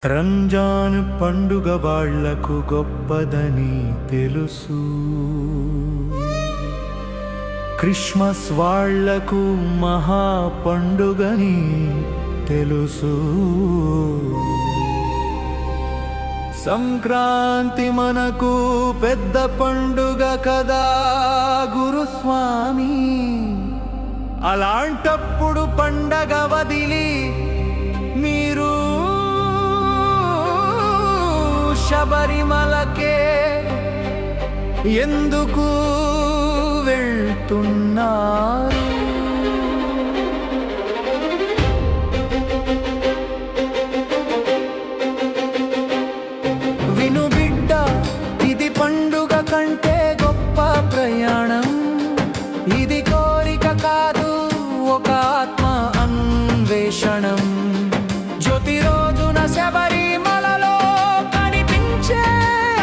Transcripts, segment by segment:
రంజాన్ పండుగ వాళ్లకు గొప్పదని తెలుసు. క్రిస్మస్ వాళ్లకు మహా పండుగని తెలుసు. సంక్రాంతి మనకు పెద్ద పండుగ కదా గురుస్వామి. అలాంటప్పుడు పండగ వదిలి మీరు శబరిమలకే ఎందుకు వెళ్తున్నారు? విను బిడ్డ, ఇది పండుగ కంటే గొప్ప ప్రయాణం. ఇది కోరిక కాదు, ఒక ఆత్మ అన్వేషణం. జ్యోతి రోజున శబరిమలలో కనిపించే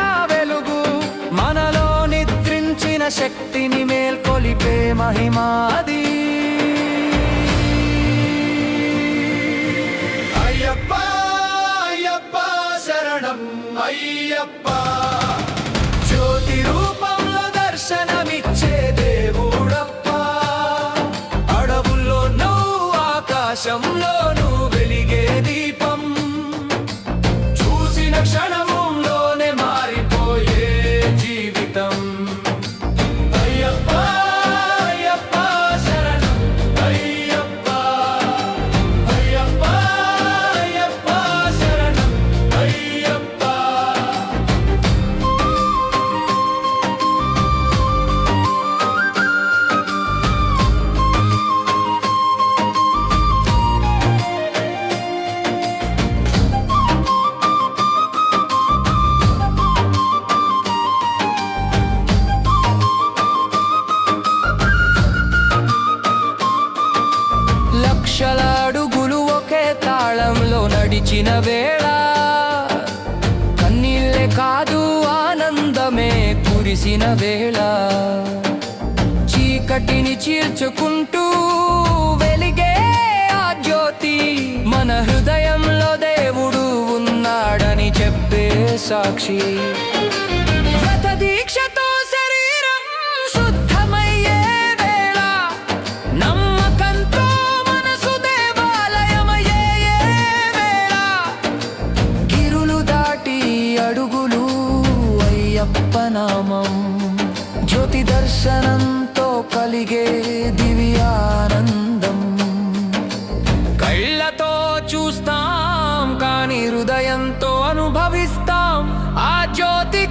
ఆ వెలుగు మనలో నిద్రించిన శక్తిని మేల్కొలిపే మహిమాది. అయ్యప్ప అయ్యప్ప శరణం అయ్యప్ప. జ్యోతి రూపంలో దర్శనమిచ్చే దేవుడప్ప. అడవుల్లోనూ ఆకాశంలోనూ వెలిగే దీపం. చూసిన క్షణంలోనే మారిపోయే జీవితం. అయ్యప్ప అయ్యప్ప శరణం అయ్యప్ప. అయ్యప్ప అయ్యప్ప శరణం అయ్యప్ప. లక్షల అడుగులు ఒకే తాళంలో నడిచిన వేళ కన్నీళ్ళే కాదు, ఆనందమే కురిసిన వేళ. చీకటిని చీల్చుకుంటూ వెలిగే ఆ జ్యోతి మన హృదయంలో దేవుడు ఉన్నాడని చెప్పే సాక్షి. వ్రత దీక్షతో శరీరం శుద్ధమయ్యే వేళ, నమ్మకంతో మనసు దేవాలయమయ్యే వేళ. గిరులు దాటి అడుగులు అయ్యప్ప నామం. జ్యోతి దర్శనంతో కలిగే దివ్యానందం. కళ్ళతో చూస్తాం కానీ హృదయంతో అనుభవిస్తాం ఆ జ్యోతి.